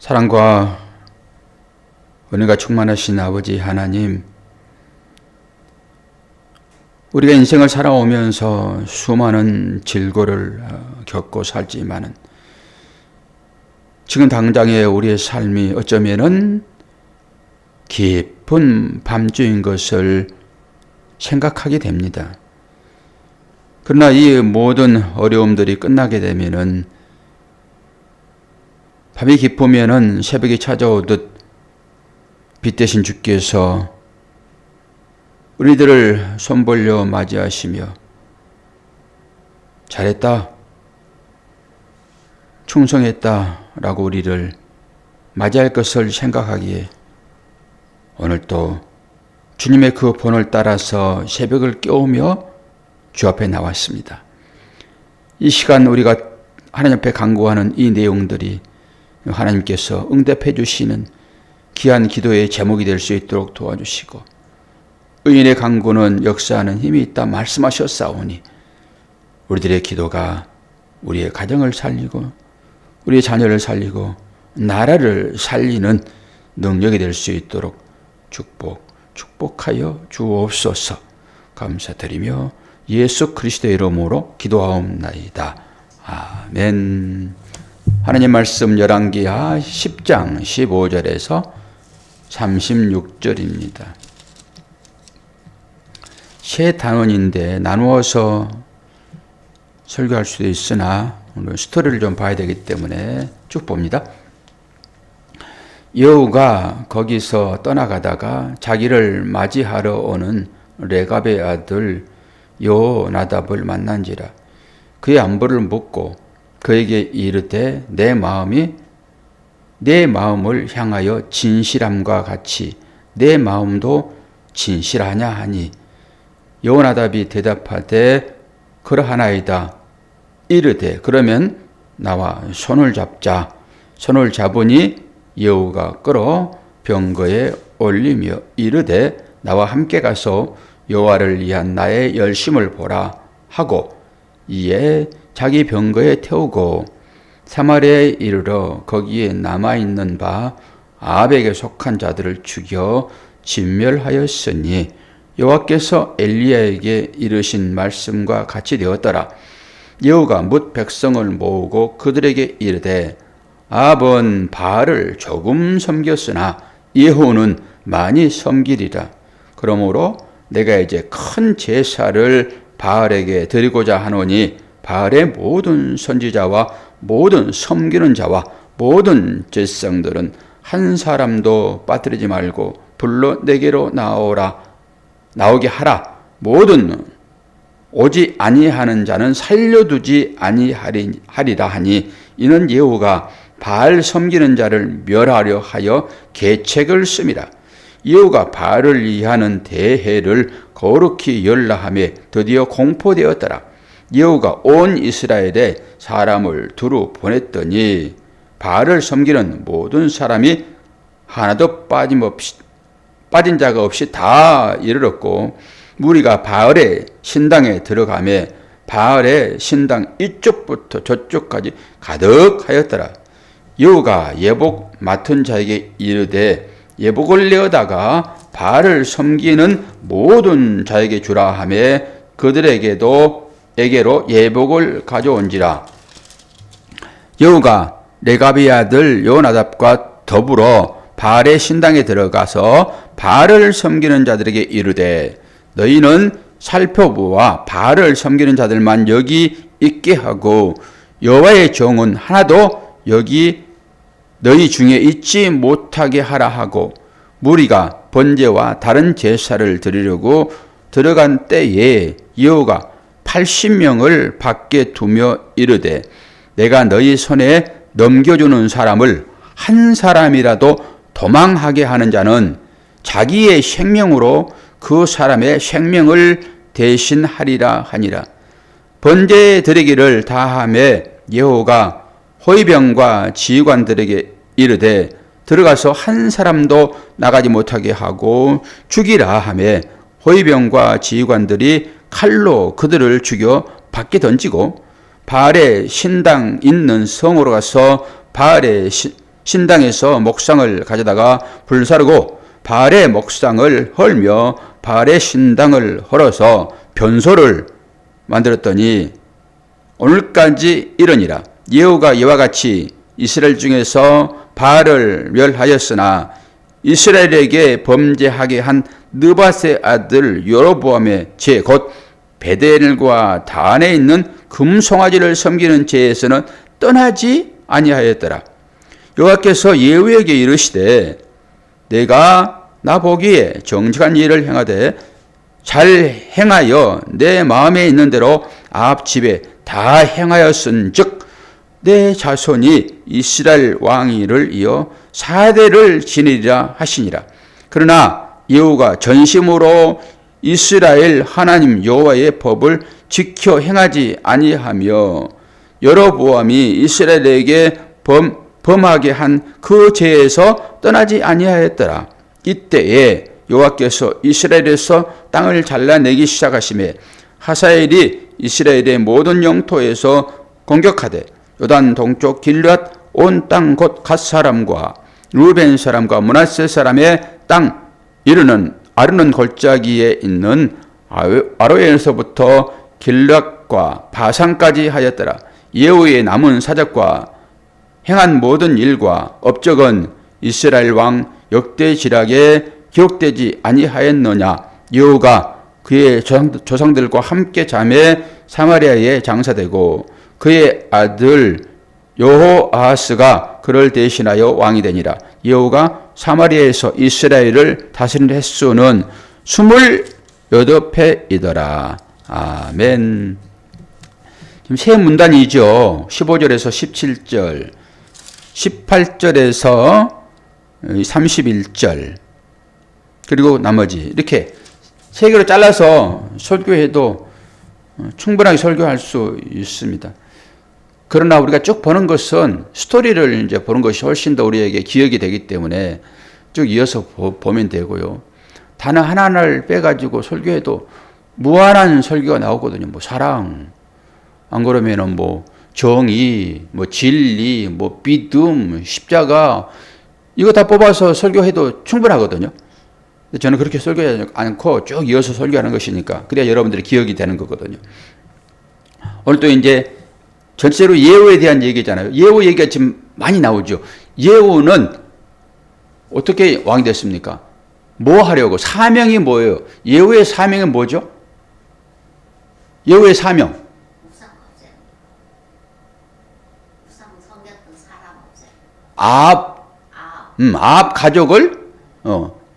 사랑과 은혜가 충만하신 아버지 하나님, 우리가 인생을 살아오면서 수많은 질고를 겪고 살지만은 지금 당장의 우리의 삶이 어쩌면은 깊은 밤중인 것을 생각하게 됩니다. 그러나 이 모든 어려움들이 끝나게 되면은 밤이 깊으면은 새벽이 찾아오듯 빛 대신 주께서 우리들을 손벌려 맞이하시며 잘했다, 충성했다 라고 우리를 맞이할 것을 생각하기에 오늘 또 주님의 그 본을 따라서 새벽을 깨우며 주 앞에 나왔습니다. 이 시간 우리가 하나님 앞에 간구하는 이 내용들이 하나님께서 응답해 주시는 귀한 기도의 제목이 될 수 있도록 도와주시고, 의인의 간구는 역사하는 힘이 있다 말씀하셨사오니 우리들의 기도가 우리의 가정을 살리고 우리의 자녀를 살리고 나라를 살리는 능력이 될 수 있도록 축복하여 주옵소서. 감사드리며 예수 그리스도의 이름으로 기도하옵나이다. 아멘. 하나님 말씀 열왕기하 10장 15절에서 36절입니다. 세 단원인데 나누어서 설교할 수도 있으나 오늘 스토리를 좀 봐야 되기 때문에 쭉 봅니다. 여우가 거기서 떠나가다가 자기를 맞이하러 오는 레갑의 아들 여호나답을 만난지라. 그의 안부를 묻고 그에게 이르되 내 마음이 내 마음을 향하여 진실함과 같이 내 마음도 진실하냐 하니, 여호나답이 대답하되 그러하나이다. 이르되 그러면 나와 손을 잡자. 손을 잡으니 여우가 끌어 병거에 올리며 이르되 나와 함께 가서 여호와를 위한 나의 열심을 보라 하고, 이에 자기 병거에 태우고 사마리아에 이르러 거기에 남아있는 바 아합에게 속한 자들을 죽여 진멸하였으니 여호와께서 엘리야에게 이르신 말씀과 같이 되었더라. 여호가 뭇 백성을 모으고 그들에게 이르되 아합은 바알을 조금 섬겼으나 여호와는 많이 섬기리라. 그러므로 내가 이제 큰 제사를 바알에게 드리고자 하노니 바알의 모든 선지자와 모든 섬기는 자와 모든 제사장들은 한 사람도 빠뜨리지 말고 불러 내게로 나오게 하라. 모든 오지 아니하는 자는 살려두지 아니하리라 하니, 이는 여호와가 바알 섬기는 자를 멸하려 하여 계책을 씀이라. 여호와가 바알을 위하는 대회를 거룩히 열라하며 드디어 공포되었더라. 여호와가 온 이스라엘에 사람을 두루 보냈더니 바알을 섬기는 모든 사람이 하나도 빠진 자가 없이 다 이르렀고, 무리가 바알의 신당에 들어가며 바알의 신당 이쪽부터 저쪽까지 가득하였더라. 여호와가 예복 맡은 자에게 이르되 예복을 내어다가 바알을 섬기는 모든 자에게 주라 하며 그들에게로 예복을 가져온지라. 여호가 레갑의 아들 여호나답과 더불어 바알의 신당에 들어가서 바알을 섬기는 자들에게 이르되 너희는 살펴보아 바알을 섬기는 자들만 여기 있게 하고 여호와의 종은 하나도 여기 너희 중에 있지 못하게 하라 하고, 무리가 번제와 다른 제사를 드리려고 들어간 때에 여호가 80명을 밖에 두며 이르되 내가 너희 손에 넘겨주는 사람을 한 사람이라도 도망하게 하는 자는 자기의 생명으로 그 사람의 생명을 대신하리라 하니라. 번제 드리기를 다하며 여호가 호위병과 지휘관들에게 이르되 들어가서 한 사람도 나가지 못하게 하고 죽이라 하며 호위병과 지휘관들이 칼로 그들을 죽여 밖에 던지고 바알의 신당 있는 성으로 가서 바알의 신당에서 목상을 가져다가 불사르고 바알의 목상을 헐며 바알의 신당을 헐어서 변소를 만들었더니 오늘까지 이르니라. 예후가 이와 같이 이스라엘 중에서 바알을 멸하였으나 이스라엘에게 범죄하게 한 느밧의 아들 여로보암의 죄 곧 베델과 단에 있는 금송아지를 섬기는 죄에서는 떠나지 아니하였더라. 여호와께서 예후에게 이르시되 내가 나 보기에 정직한 일을 행하되 잘 행하여 내 마음에 있는 대로 아합 집에 다 행하였은즉 내 자손이 이스라엘 왕위를 이어 4대를 지니리라 하시니라. 그러나 예후가 전심으로 이스라엘 하나님 여호와의 법을 지켜 행하지 아니하며 여로보암이 이스라엘에게 범하게 한 그 죄에서 떠나지 아니하였더라. 이때에 여호와께서 이스라엘에서 땅을 잘라내기 시작하심에 하사엘이 이스라엘의 모든 영토에서 공격하되 요단 동쪽 길앗 온 땅 곧 갓 사람과 루벤 사람과 므낫세 사람의 땅 이르는 아르논 골짜기에 있는 아로엘에서부터 길앗과 바산까지 하였더라. 예후의 남은 사적과 행한 모든 일과 업적은 이스라엘 왕 역대지략에 기록되지 아니하였느냐. 예후가 그의 조상들과 함께 잠에 사마리아에 장사되고 그의 아들 여호아하스가 그를 대신하여 왕이 되니라. 예후가 사마리아에서 이스라엘을 다스린 횟수는 28회이더라. 아멘. 지금 세 문단이죠. 15절에서 17절, 18절에서 31절, 그리고 나머지 이렇게 세 개로 잘라서 설교해도 충분하게 설교할 수 있습니다. 그러나 우리가 쭉 보는 것은 스토리를 이제 보는 것이 훨씬 더 우리에게 기억이 되기 때문에 쭉 이어서 보면 되고요. 단어 하나하나를 빼가지고 설교해도 무한한 설교가 나오거든요. 뭐 사랑, 안 그러면은 뭐 정의, 뭐 진리, 뭐 믿음, 십자가, 이거 다 뽑아서 설교해도 충분하거든요. 저는 그렇게 설교하지 않고 쭉 이어서 설교하는 것이니까 그래야 여러분들이 기억이 되는 거거든요. 오늘 또 이제 전체로 예후에 대한 얘기잖아요. 예후 얘기가 지금 많이 나오죠. 예후는 어떻게 왕이 됐습니까? 뭐 하려고? 사명이 뭐예요? 예후의 사명은 뭐죠? 예후의 사명. 아합 가족을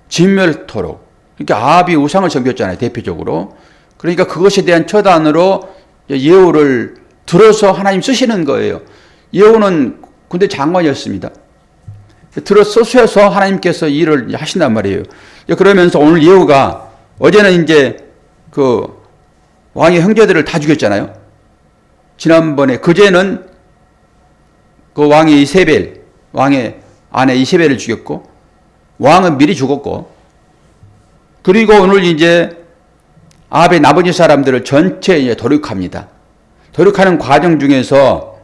진멸토록. 그러니까 아합이 우상을 섬겼잖아요. 대표적으로. 그러니까 그것에 대한 처단으로 예후를 들어서 하나님 쓰시는 거예요. 예후는 군대 장관이었습니다. 들어서셔서 하나님께서 일을 하신단 말이에요. 그러면서 오늘 예후가 어제는 이제 그 왕의 형제들을 다 죽였잖아요. 지난번에 그제는 그 왕의 이세벨, 왕의 아내 이세벨을 죽였고 왕은 미리 죽었고, 그리고 오늘 이제 아합의 나머지 사람들을 전체 이제 도륙합니다. 도륙하는 과정 중에서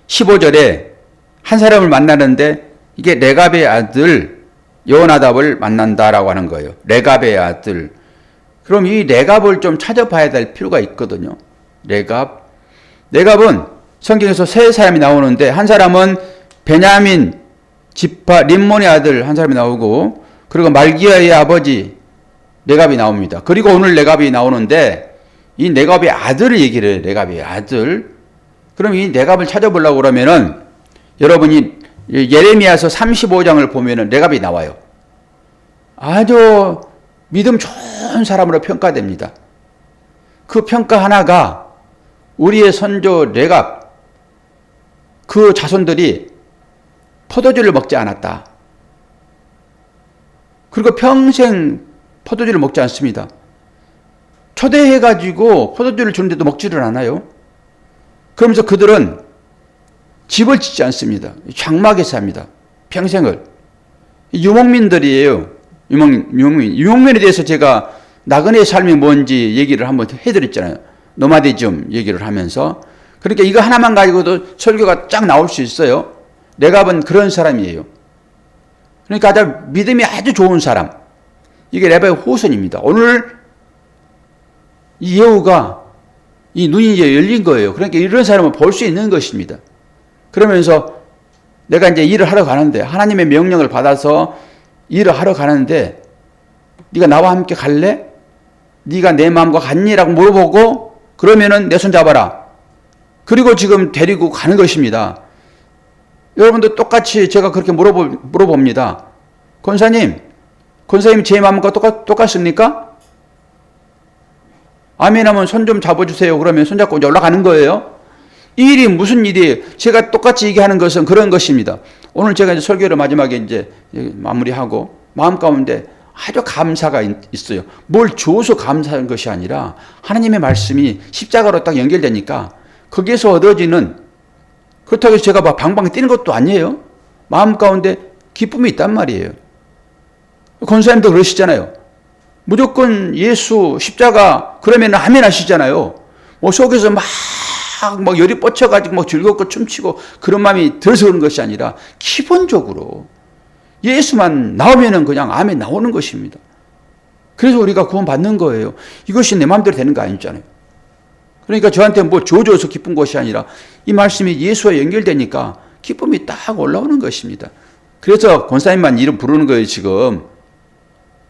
15절에 한 사람을 만나는데 이게 레갑의 아들 여호나답을 만난다라고 하는 거예요. 레갑의 아들. 그럼 이 레갑을 좀 찾아봐야 될 필요가 있거든요. 레갑은 성경에서 세 사람이 나오는데 한 사람은 베냐민 지파 림몬의 아들 한 사람이 나오고, 그리고 말기야의 아버지 레갑이 나옵니다. 그리고 오늘 레갑이 나오는데 이 레갑의 아들을 얘기를 해요. 레갑의 아들. 그럼 이 레갑을 찾아보려고 그러면은 여러분이 예레미야서 35장을 보면은 레갑이 나와요. 아주 믿음 좋은 사람으로 평가됩니다. 그 평가 하나가 우리의 선조 레갑, 그 자손들이 포도주를 먹지 않았다. 그리고 평생 포도주를 먹지 않습니다. 초대해가지고 포도주를 주는데도 먹지를 않아요. 그러면서 그들은 집을 짓지 않습니다. 장막에 삽니다. 평생을. 유목민들이에요. 유목민에 대해서 제가 나그네의 삶이 뭔지 얘기를 한번 해드렸잖아요. 노마디즘 얘기를 하면서. 그러니까 이거 하나만 가지고도 설교가 쫙 나올 수 있어요. 레갑은 그런 사람이에요. 그러니까 믿음이 아주 좋은 사람. 이게 레갑의 후손입니다. 오늘 이 예후가 이 눈이 이제 열린 거예요. 그러니까 이런 사람을 볼 수 있는 것입니다. 그러면서 내가 이제 일을 하러 가는데, 하나님의 명령을 받아서 일을 하러 가는데, 네가 나와 함께 갈래? 네가 내 마음과 같니?라고 물어보고, 그러면은 내 손 잡아라. 그리고 지금 데리고 가는 것입니다. 여러분도 똑같이 제가 그렇게 물어봅니다. 권사님 제 마음과 똑같습니까? 아멘 하면 손 좀 잡아주세요. 그러면 손 잡고 이제 올라가는 거예요. 이 일이 무슨 일이에요? 제가 똑같이 얘기하는 것은 그런 것입니다. 오늘 제가 이제 설교를 마지막에 이제 마무리하고 마음 가운데 아주 감사가 있어요. 뭘 줘서 감사한 것이 아니라 하나님의 말씀이 십자가로 딱 연결되니까 거기에서 얻어지는, 그렇다고 해서 제가 막 방방 뛰는 것도 아니에요. 마음 가운데 기쁨이 있단 말이에요. 권사님도 그러시잖아요. 무조건 예수 십자가 그러면 아멘 하시잖아요. 뭐 속에서 막 열이 뻗쳐가지고 막 즐겁고 춤추고 그런 마음이 들어서 그런 것이 아니라 기본적으로 예수만 나오면은 그냥 아멘 나오는 것입니다. 그래서 우리가 구원 받는 거예요. 이것이 내 마음대로 되는 거 아니잖아요. 그러니까 저한테 뭐 줘서 기쁜 것이 아니라 이 말씀이 예수와 연결되니까 기쁨이 딱 올라오는 것입니다. 그래서 권사님만 이름 부르는 거예요. 지금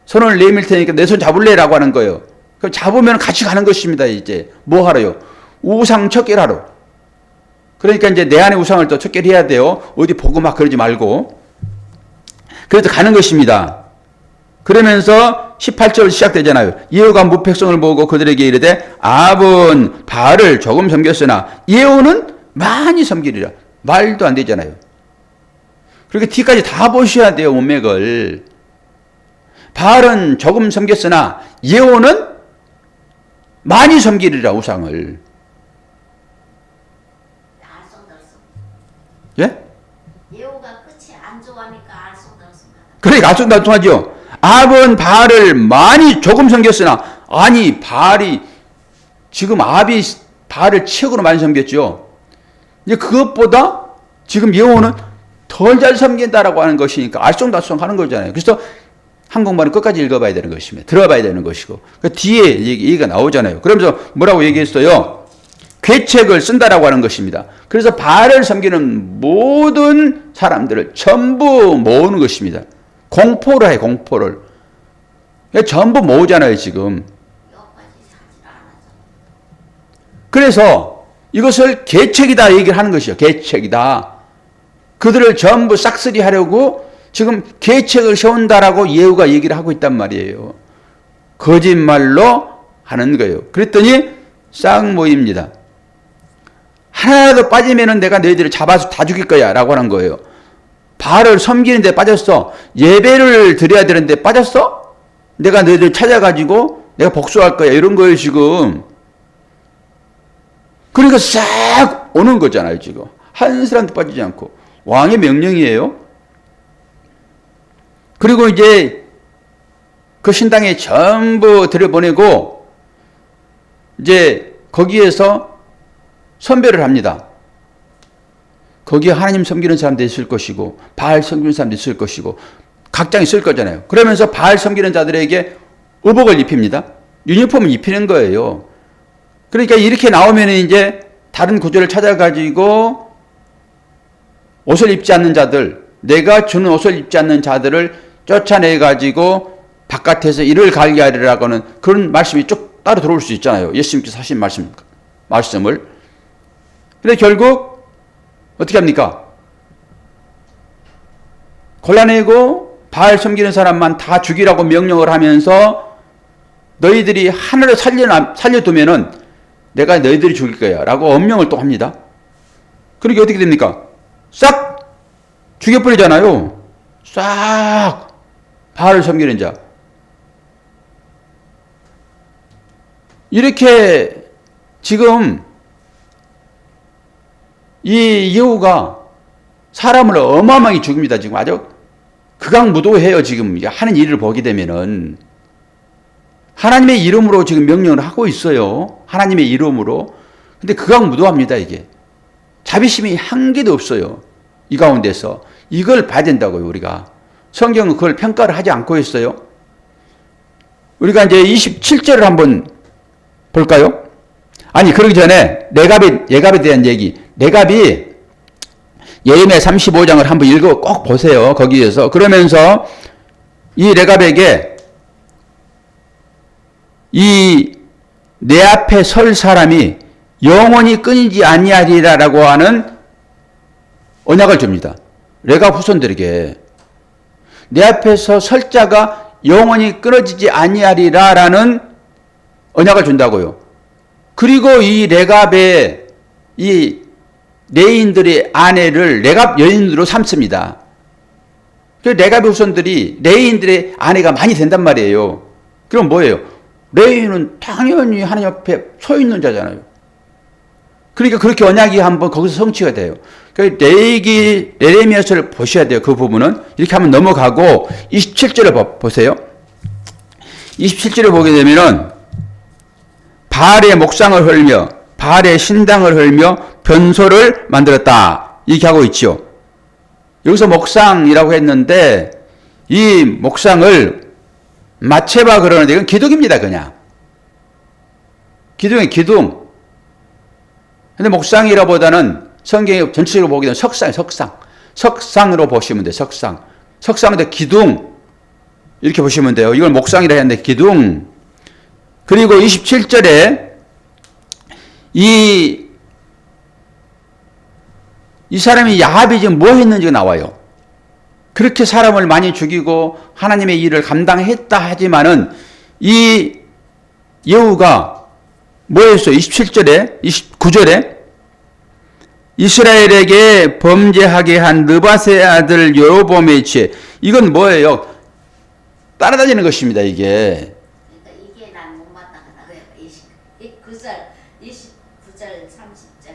손을 내밀 테니까 내 손 잡을래라고 하는 거예요. 그럼 잡으면 같이 가는 것입니다. 이제 뭐 하러요? 우상 척결하러. 그러니까 이제 내 안에 우상을 또 척결해야 돼요. 어디 보고 막 그러지 말고. 그래서 가는 것입니다. 그러면서 18절 시작되잖아요. 예후가 무백성을 보고 그들에게 이르되 아합은 바알을 조금 섬겼으나 예후는 많이 섬기리라. 말도 안 되잖아요. 그렇게 뒤까지 다 보셔야 돼요. 문맥을. 바알은 조금 섬겼으나 예후는 많이 섬기리라. 우상을. 예? 예후가 끝이 안 좋아하니까 알쏭달쏭하다. 그러니까 알쏭달쏭하죠. 아합은 바알을 많이 조금 섬겼으나, 아니 바알이 지금 아합이 바알을 최고로 많이 섬겼죠. 이제 그것보다 지금 예후는 덜 잘 섬긴다라고 하는 것이니까 알쏭달쏭하는 거잖아요. 그래서 한국말은 끝까지 읽어봐야 되는 것입니다. 들어봐야 되는 것이고. 그 뒤에 얘기가 나오잖아요. 그러면서 뭐라고 얘기했어요? 괴책을 쓴다라고 하는 것입니다. 그래서 바알을 섬기는 모든 사람들을 전부 모으는 것입니다. 공포를 해, 공포를. 전부 모으잖아요, 지금. 그래서 이것을 계책이다 얘기를 하는 것이요. 계책이다. 그들을 전부 싹쓸이 하려고 지금 계책을 세운다라고 예후가 얘기를 하고 있단 말이에요. 거짓말로 하는 거예요. 그랬더니 싹 모입니다. 하나라도 빠지면은 내가 너희들을 잡아서 다 죽일 거야 라고 하는 거예요. 바알을 섬기는데 빠졌어. 예배를 드려야 되는데 빠졌어? 내가 너희들 찾아가지고 내가 복수할 거야 이런 거예요 지금. 그러니까 싹 오는 거잖아요 지금. 한 사람도 빠지지 않고. 왕의 명령이에요. 그리고 이제 그 신당에 전부 들여보내고 이제 거기에서 선별을 합니다. 거기에 하나님 섬기는 사람들이 있을 것이고 바알 섬기는 사람들이 있을 것이고 각장 있을 거잖아요. 그러면서 바알 섬기는 자들에게 의복을 입힙니다. 유니폼을 입히는 거예요. 그러니까 이렇게 나오면 이제 다른 구조를 찾아가지고 옷을 입지 않는 자들, 내가 주는 옷을 입지 않는 자들을 쫓아내가지고 바깥에서 이를 갈게 하리라고 하는 그런 말씀이 쭉 따로 들어올 수 있잖아요. 예수님께서 하신 말씀을. 근데 결국 어떻게 합니까? 골라내고 바알 섬기는 사람만 다 죽이라고 명령을 하면서 너희들이 하늘을 살려두면은 내가 너희들이 죽일 거야 라고 엄명을 또 합니다. 그러니까 어떻게 됩니까? 싹 죽여버리잖아요. 싹 바알을 섬기는 자. 이렇게 지금 이 예후가 사람을 어마어마하게 죽입니다. 지금 아주 극악무도해요. 지금 하는 일을 보게 되면은 하나님의 이름으로 지금 명령을 하고 있어요. 하나님의 이름으로. 근데 극악무도합니다. 이게 자비심이 한 개도 없어요. 이 가운데서 이걸 봐야 된다고요, 우리가. 성경은 그걸 평가를 하지 않고 있어요. 우리가 이제 27절을 한번 볼까요? 아니, 그러기 전에 레갑에 대한 얘기. 레갑이 예레미야 35장을 한번 읽어 꼭 보세요. 거기에서. 그러면서 이 레갑에게 이 내 앞에 설 사람이 영원히 끊이지 아니하리라라고 하는 언약을 줍니다. 레갑 후손들에게 내 앞에서 설 자가 영원히 끊어지지 아니하리라라는 언약을 준다고요. 그리고 이 레갑의 이 레인들의 아내를 레갑 여인으로 삼습니다. 레갑의 후손들이 레인들의 아내가 많이 된단 말이에요. 그럼 뭐예요? 레인은 당연히 하나님 앞에 서 있는 자잖아요. 그러니까 그렇게 언약이 한번 거기서 성취가 돼요. 그러니까 예레미야서를 보셔야 돼요. 그 부분은. 이렇게 한번 넘어가고 27절을 보세요. 27절을 보게 되면은 바알의 목상을 헐며 바알의 신당을 헐며 변소를 만들었다. 이렇게 하고 있죠. 여기서 목상이라고 했는데 이 목상을 마체바 그러는데 이건 기둥입니다. 그냥. 기둥이 기둥. 근데 목상이라 보다는 성경이 전체적으로 보게 되면 석상. 석상으로 보시면 돼요. 석상인데 기둥. 이렇게 보시면 돼요. 이걸 목상이라 했는데 기둥. 그리고 27절에 이 사람이 야합이 지금 뭐 했는지가 나와요. 그렇게 사람을 많이 죽이고 하나님의 일을 감당했다 하지만은 이 예후가 뭐 했어요? 27절에 29절에 이스라엘에게 범죄하게 한 느밧의 아들 여로보암의 죄. 이건 뭐예요? 따라다니는 것입니다. 이게. 그러니까 이게 난 못 마땅하다고요. 29절, 29절, 30절.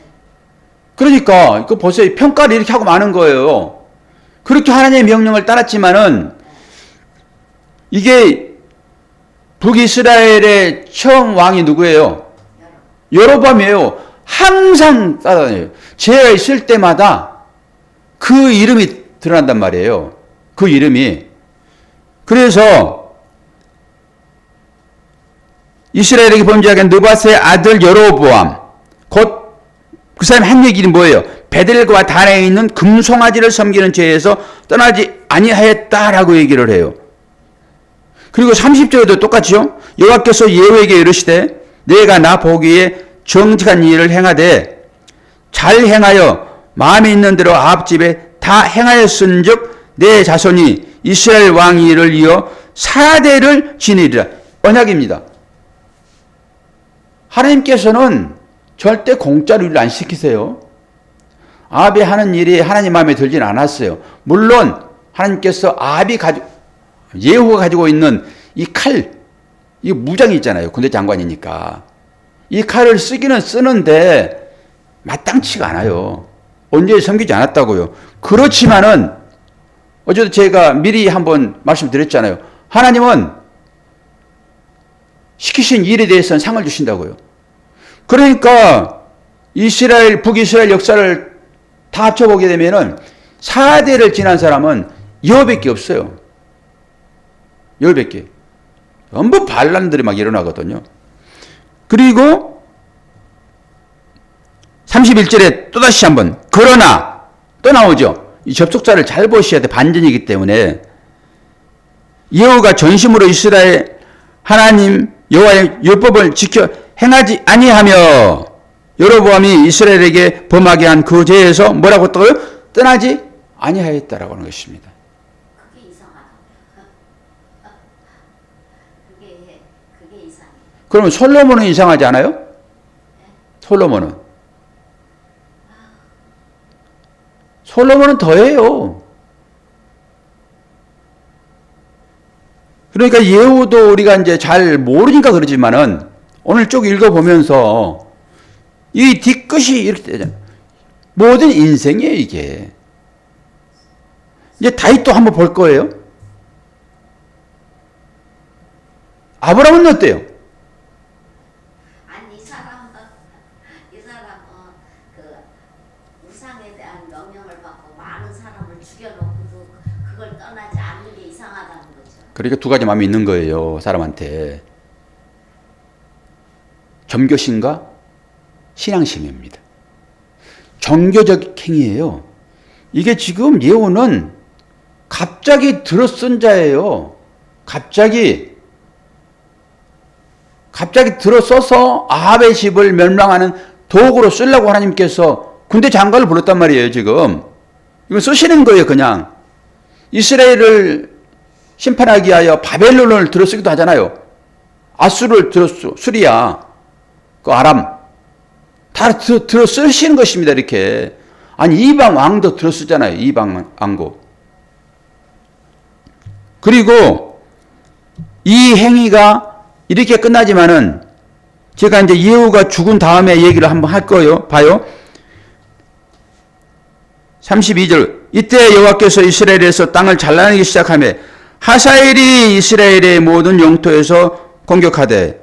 그러니까 이거 보세요. 평가를 이렇게 하고 마는 거예요. 그렇게 하나님의 명령을 따랐지만은 이게 북이스라엘의 처음 왕이 누구예요? 여로보암이에요. 항상 따라다녀요. 죄가 있을 때마다 그 이름이 드러난단 말이에요. 그 이름이. 그래서 이스라엘에게 범죄하게 한 느밧의 아들 여로보암. 곧 그 사람이 한 얘기는 뭐예요? 베델과 단에 있는 금송아지를 섬기는 죄에서 떠나지 아니하였다라고 얘기를 해요. 그리고 30절에도 똑같죠. 여호와께서 예후에게 이르시되 내가 나 보기에 정직한 일을 행하되 잘 행하여 마음에 있는 대로 아합 집에 다 행하였은즉 내 자손이 이스라엘 왕위를 이어 4대를 지니리라. 언약입니다. 하나님께서는 절대 공짜로 일을 안 시키세요. 아합이 하는 일이 하나님 마음에 들진 않았어요. 물론 하나님께서 예후가 가지고 있는 이 칼, 이 무장이 있잖아요. 군대 장관이니까. 이 칼을 쓰기는 쓰는데 마땅치가 않아요. 언제 섬기지 않았다고요. 그렇지만은 어제도 제가 미리 한번 말씀드렸잖아요. 하나님은 시키신 일에 대해서는 상을 주신다고요. 그러니까 북이스라엘 역사를 다 합쳐보게 되면은 4대를 지난 사람은 여호밖에 없어요. 여호밖에. 전부 반란들이 막 일어나거든요. 그리고 31절에 또다시 한번 그러나 또 나오죠. 이 접속사를 잘 보셔야 돼. 반전이기 때문에 예후가 전심으로 이스라엘 하나님 여호와의 율법을 지켜 행하지 아니하며 여로보암이 이스라엘에게 범하게 한 그 죄에서 뭐라고 떠요? 떠나지 아니하였다라고 하는 것입니다. 그게 이상하다. 그게 이상해. 그러면 솔로몬은 이상하지 않아요? 솔로몬은 더해요. 그러니까 예후도 우리가 이제 잘 모르니까 그러지만은 오늘 쭉 읽어보면서 이 뒤끝이 이렇게 되잖아요. 모든 인생이에요, 이게. 이제 다윗도 한번 볼 거예요. 아브라함은 어때요? 아니 이 사람은 그 우상에 대한 명령을 받고 많은 사람을 죽여놓고도 그걸 떠나지 않는 게 이상하다는 거죠. 그러니까 두 가지 마음이 있는 거예요, 사람한테. 점교심과 신앙심입니다. 종교적 행위예요. 이게 지금 예후는 갑자기 들어선 자예요. 갑자기 들어서서 아합의 집을 멸망하는 도구로 쓰려고 하나님께서 군대 장관을 불렀단 말이에요, 지금. 이거 쓰시는 거예요, 그냥. 이스라엘을 심판하기 위하여 바벨론을 들어쓰기도 하잖아요. 아수를 들었어, 수리아, 그 아람. 다 들어쓰시는 것입니다, 이렇게. 아니, 이방 왕도 들어쓰잖아요, 이방 왕고. 그리고 이 행위가 이렇게 끝나지만은 제가 이제 예후가 죽은 다음에 얘기를 한번 할 거예요. 봐요. 32절. 이때 여호와께서 이스라엘에서 땅을 잘라내기 시작하며 하사엘이 이스라엘의 모든 영토에서 공격하되,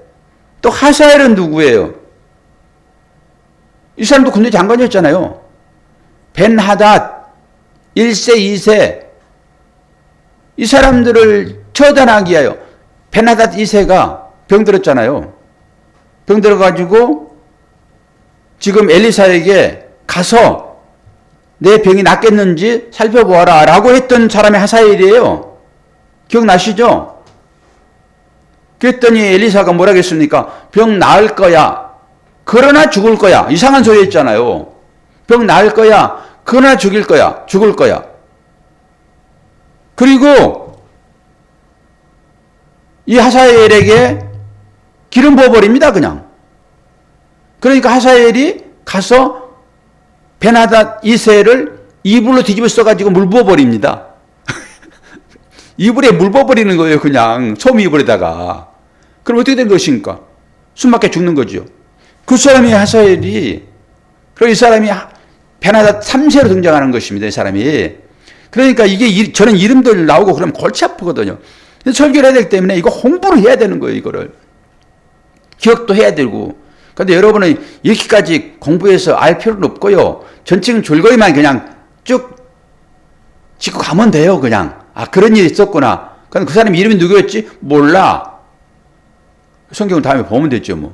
또 하사엘은 누구예요? 이 사람도 군대 장관이었잖아요. 벤하닷 1세, 2세. 이 사람들을 처단하기 위하여 벤하닷 2세가 병들었잖아요. 병들어가지고 지금 엘리사에게 가서 내 병이 낫겠는지 살펴보아라 라고 했던 사람이 하사엘이에요. 기억나시죠? 그랬더니 엘리사가 뭐라 했습니까? 병 나을 거야. 그러나 죽을 거야. 이상한 소리 했잖아요. 병 나을 거야. 그러나 죽을 거야. 그리고 이 하사엘에게 기름 부어버립니다, 그냥. 그러니까 하사엘이 가서 벤하닷 2세를 이불로 뒤집어 써가지고 물 부어버립니다. 이불에 물 부어버리는 거예요, 그냥. 솜 이불에다가. 그럼 어떻게 된 것입니까? 숨막혀 죽는 거죠. 그 사람이 하사엘이, 그리고 이 사람이 벤하닷 3세로 등장하는 것입니다, 이 사람이. 그러니까 이게 저는 이름들 나오고 그러면 골치 아프거든요. 설교를 해야 되기 때문에 이거 홍보를 해야 되는 거예요, 이거를. 기억도 해야 되고. 근데 여러분은 이렇게까지 공부해서 알 필요는 없고요. 전체적인 줄거리만 그냥 쭉 짚고 가면 돼요, 그냥. 아, 그런 일이 있었구나. 근데 그 사람 이름이 누구였지? 몰라. 성경 다음에 보면 되죠, 뭐.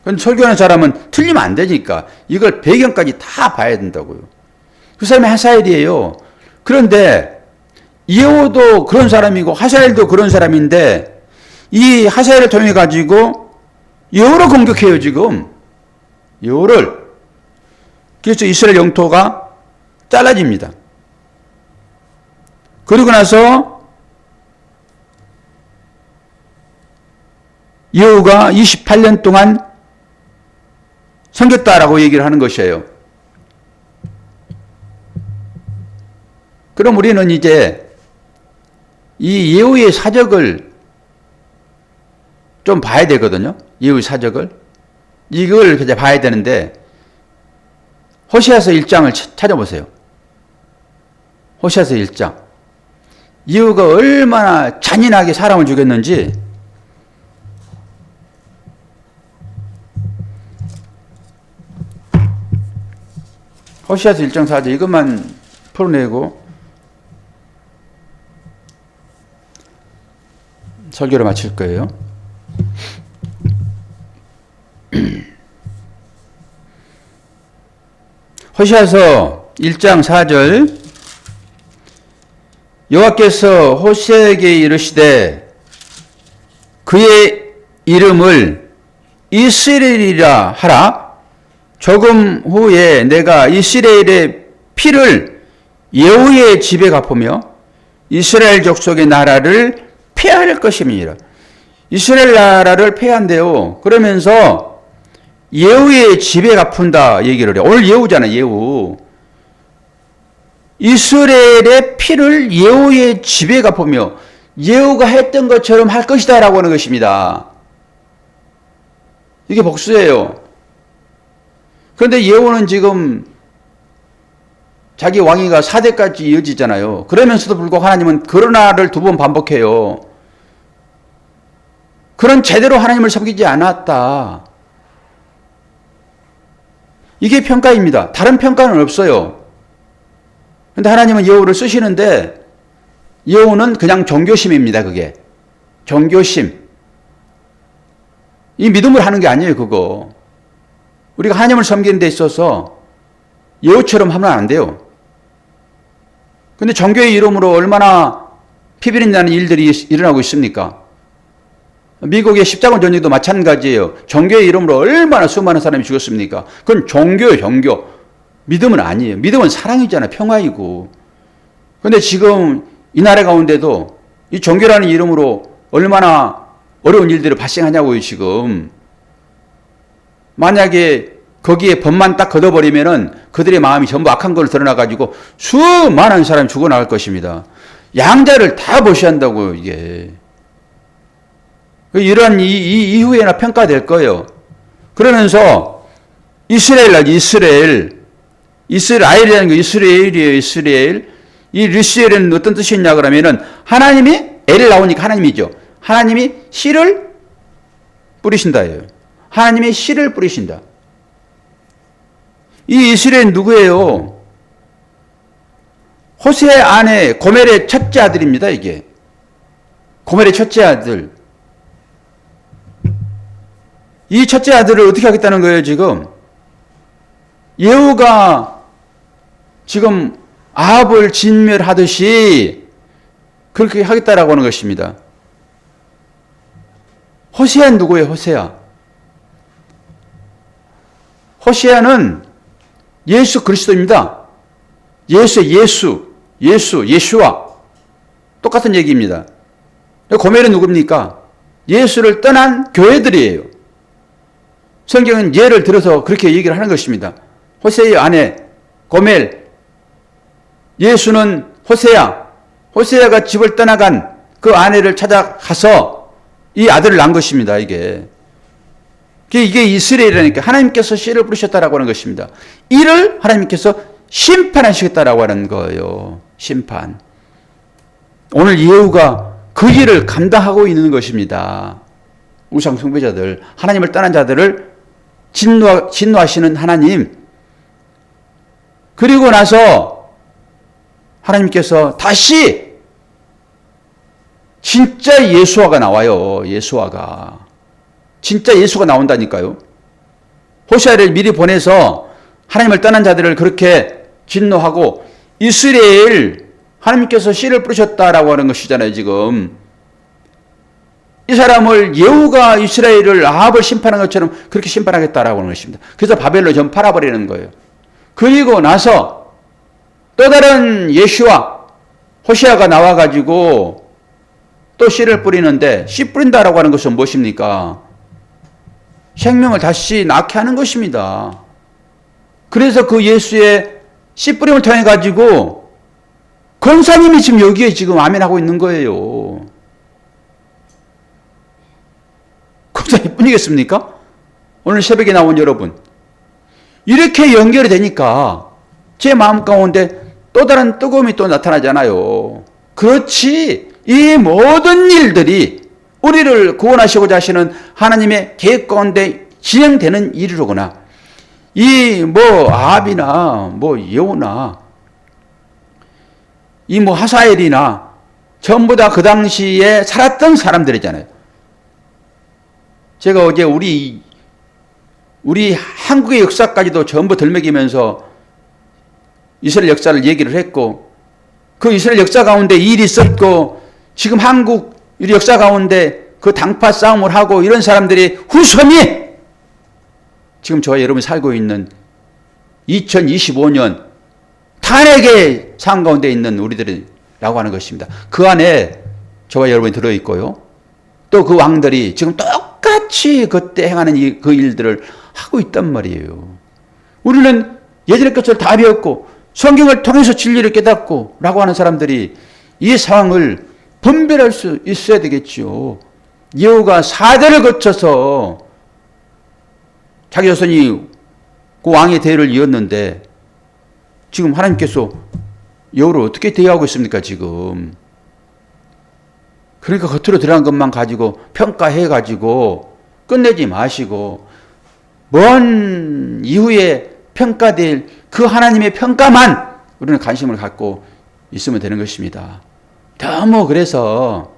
근데 설교하는 사람은 틀리면 안 되니까 이걸 배경까지 다 봐야 된다고요. 그 사람이 하사엘이에요. 그런데 예후도 그런 사람이고 하사엘도 그런 사람인데 이 하사엘을 통해 가지고 예후를 공격해요, 지금. 예후를. 그래서 이스라엘 영토가 잘라집니다. 그리고 나서 예후가 28년 동안 섬겼다라고 얘기를 하는 것이에요. 그럼 우리는 이제 이 예후의 사적을 좀 봐야 되거든요. 예후의 사적을. 이걸 이제 봐야 되는데 호시아서 1장을 찾아보세요. 호시아서 1장. 예후가 얼마나 잔인하게 사람을 죽였는지 호시아서 1장 4절 이것만 풀어내고 설교를 마칠 거예요. 호시아서 1장 4절 여호와께서 호세에게 이르시되 그의 이름을 이스라엘이라 하라. 조금 후에 내가 이스라엘의 피를 예후의 집에 갚으며 이스라엘 족속의 나라를 폐할 것임이니라. 이스라엘 나라를 폐한대요. 그러면서 예후의 집에 갚은다 얘기를 해요. 오늘 예후잖아요, 예후. 이스라엘의 피를 예후의 집에 갚으며 예후가 했던 것처럼 할 것이다 라고 하는 것입니다. 이게 복수예요. 그런데 예후는 지금 자기 왕위가 4대까지 이어지잖아요. 그러면서도 불구하고 하나님은 그러나를 2번 반복해요. 그런 제대로 하나님을 섬기지 않았다. 이게 평가입니다. 다른 평가는 없어요. 근데 하나님은 여호를 쓰시는데 여호는 그냥 종교심입니다. 그게 종교심. 이 믿음을 하는 게 아니에요. 그거 우리가 하나님을 섬기는 데 있어서 여호처럼 하면 안 돼요. 근데 종교의 이름으로 얼마나 피비린 나는 일들이 일어나고 있습니까? 미국의 십자군 전쟁도 마찬가지예요. 종교의 이름으로 얼마나 수많은 사람이 죽었습니까? 그건 종교예요. 종교. 믿음은 아니에요. 믿음은 사랑이잖아요. 평화이고. 근데 지금 이 나라 가운데도 이 종교라는 이름으로 얼마나 어려운 일들이 발생하냐고요. 지금 만약에 거기에 법만 딱 걷어버리면은 그들의 마음이 전부 악한 걸 드러나가지고 수많은 사람이 죽어나갈 것입니다. 양자를 다 보셔야 한다고요. 이게 이러한 이후에나 평가될 거예요. 그러면서 이스라엘이라는 거 이스라엘이에요. 이스라엘. 이 르시엘은 어떤 뜻이냐 그러면은 하나님이 엘 나오니까 하나님이죠. 하나님이 씨를 뿌리신다예요. 하나님이 씨를 뿌리신다. 이 이스라엘은 누구예요? 호세 아내 고멜의 첫째 아들입니다. 이게 고멜의 첫째 아들. 이 첫째 아들을 어떻게 하겠다는 거예요? 지금 예후가 지금 아합을 진멸하듯이 그렇게 하겠다라고 하는 것입니다. 호세아는 누구예요? 호세아는 예수 그리스도입니다. 예수와 똑같은 얘기입니다. 고멜은 누굽니까? 예수를 떠난 교회들이에요. 성경은 예를 들어서 그렇게 얘기를 하는 것입니다. 호세의 아내 고멜, 예수는 호세아가 집을 떠나간 그 아내를 찾아가서 이 아들을 낳은 것입니다. 이게 이스라엘이라니까 하나님께서 씨를 뿌리셨다라고 하는 것입니다. 이를 하나님께서 심판하시겠다라고 하는 거예요. 심판. 오늘 예후가 그 일을 감당하고 있는 것입니다. 우상 숭배자들, 하나님을 떠난 자들을 진노하시는 하나님. 그리고 나서 하나님께서 다시 진짜 예수아가 나와요. 예수아가. 진짜 예수가 나온다니까요. 호세아를 미리 보내서 하나님을 떠난 자들을 그렇게 진노하고 이스라엘 하나님께서 씨를 뿌리셨다라고 하는 것이잖아요. 지금 이 사람을 예후가 이스라엘을 아합을 심판한 것처럼 그렇게 심판하겠다라고 하는 것입니다. 그래서 바벨론을 전 팔아버리는 거예요. 그리고 나서 또 다른 예수와 호세아가 나와가지고 또 씨를 뿌리는데 씨 뿌린다라고 하는 것은 무엇입니까? 생명을 다시 낳게 하는 것입니다. 그래서 그 예수의 씨 뿌림을 통해 가지고 권사님이 지금 여기에 지금 아멘하고 있는 거예요. 권사님 뿐이겠습니까? 오늘 새벽에 나온 여러분. 이렇게 연결이 되니까 제 마음 가운데 또 다른 뜨거움이 또 나타나잖아요. 그렇지. 이 모든 일들이 우리를 구원하시고자 하시는 하나님의 계획 가운데 진행되는 일이로구나. 이 아합이나 여호나 이 하사엘이나 전부 다 그 당시에 살았던 사람들이잖아요. 제가 어제 우리 한국의 역사까지도 전부 들먹이면서 이스라엘 역사를 얘기를 했고 그 이스라엘 역사 가운데 일이 있었고 지금 한국 우리 역사 가운데 그 당파 싸움을 하고 이런 사람들의 후손이 지금 저와 여러분이 살고 있는 2025년 탄핵의 상황 가운데 있는 우리들이라고 하는 것입니다. 그 안에 저와 여러분이 들어있고요. 또 그 왕들이 지금 똑같이 그때 행하는 그 일들을 하고 있단 말이에요. 우리는 예전의 것을 다 배웠고 성경을 통해서 진리를 깨닫고 라고 하는 사람들이 이 상황을 분별할 수 있어야 되겠지요. 예후가 4대를 거쳐서 자기 자손이 그 왕의 대를 이었는데 지금 하나님께서 예후를 어떻게 대하고 있습니까? 지금. 그러니까 겉으로 드러난 것만 가지고 평가해 가지고 끝내지 마시고 먼 이후에 평가될 그 하나님의 평가만 우리는 관심을 갖고 있으면 되는 것입니다. 너무 그래서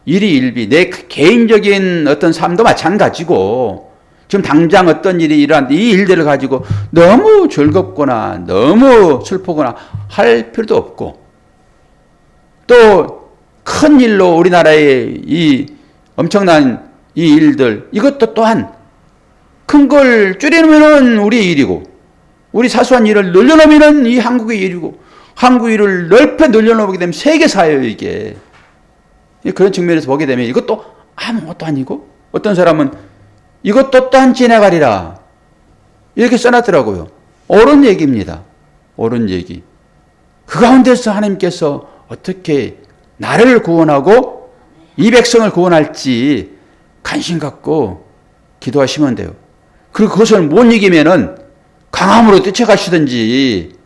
일희일비 내 개인적인 어떤 삶도 마찬가지고 지금 당장 어떤 일이 일어났는데 이 일들을 가지고 너무 즐겁거나 너무 슬프거나 할 필요도 없고 또 큰 일로 우리나라의 이 엄청난 이 일들 이것도 또한 큰 걸 줄여놓으면 우리의 일이고 우리 사소한 일을 늘려놓으면 이 한국의 일이고 한국 일을 넓혀 늘려놓게 되면 세계사예요 이게. 그런 측면에서 보게 되면 이것도 아무것도 아니고 어떤 사람은 이것도 또한 지나가리라 이렇게 써놨더라고요. 옳은 얘기입니다. 옳은 얘기. 그 가운데서 하나님께서 어떻게 나를 구원하고 이 백성을 구원할지 관심 갖고 기도하시면 돼요. 그리고 그것을 못 이기면은 강함으로 뛰쳐가시든지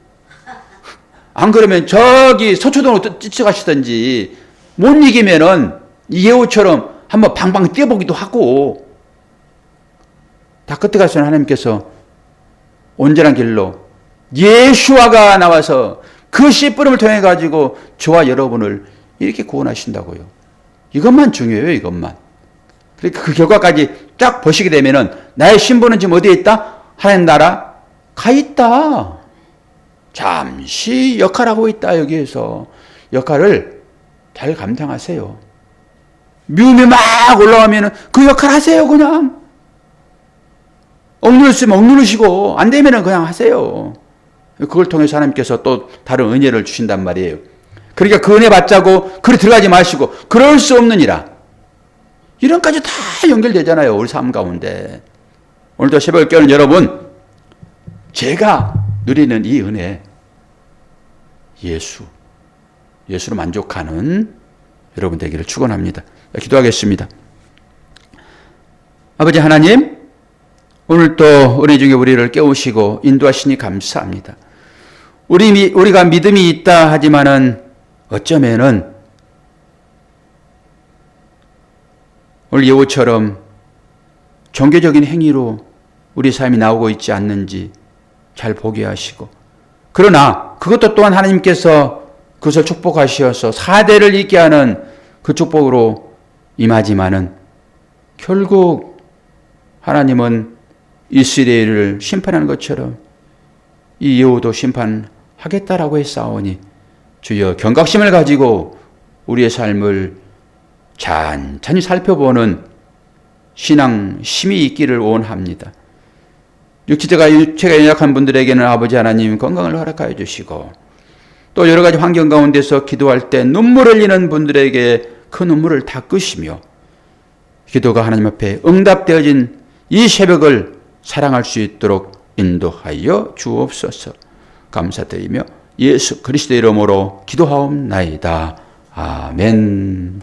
안 그러면 저기 서초동으로 뛰쳐가시든지 못 이기면은 이예후처럼 한번 방방 뛰어보기도 하고 다 끝에 가서는 하나님께서 온전한 길로 예수아가 나와서 그 씨뿌름을 통해 가지고 저와 여러분을 이렇게 구원하신다고요. 이것만 중요해요. 이것만. 그러니까 그 결과까지 쫙 보시게 되면은 나의 신분은 지금 어디에 있다? 하나님 나라 가 있다. 잠시 역할하고 있다. 여기에서 역할을 잘 감당하세요. 미움이 막 올라오면은 그 역할 하세요. 그냥 억누르시면 억누르시고 안 되면은 그냥 하세요. 그걸 통해서 하나님께서 또 다른 은혜를 주신단 말이에요. 그러니까 그 은혜 받자고 그리 들어가지 마시고 그럴 수 없느니라. 이런까지 다 연결되잖아요. 우리 삶 가운데. 오늘도 새벽을 깨우는 여러분, 제가 누리는 이 은혜, 예수로 만족하는 여러분 되기를 축원합니다. 기도하겠습니다. 아버지 하나님, 오늘 또 은혜 중에 우리를 깨우시고 인도하시니 감사합니다. 우리가 믿음이 있다 하지만은 어쩌면은 오늘 예후처럼 종교적인 행위로 우리 삶이 나오고 있지 않는지 잘 보게 하시고 그러나 그것도 또한 하나님께서 그것을 축복하시어서 사대를 잇게 하는 그 축복으로 임하지만은 결국 하나님은 이스라엘을 심판하는 것처럼 이 예후도 심판하겠다라고 했사오니 주여 경각심을 가지고 우리의 삶을 찬찬히 살펴보는 신앙 힘이 있기를 원합니다. 육체가 연약한 분들에게는 아버지 하나님 건강을 허락하여 주시고 또 여러 가지 환경 가운데서 기도할 때 눈물을 흘리는 분들에게 그 눈물을 닦으시며 기도가 하나님 앞에 응답되어진 이 새벽을 사랑할 수 있도록 인도하여 주옵소서. 감사드리며 예수 그리스도의 이름으로 기도하옵나이다. 아멘.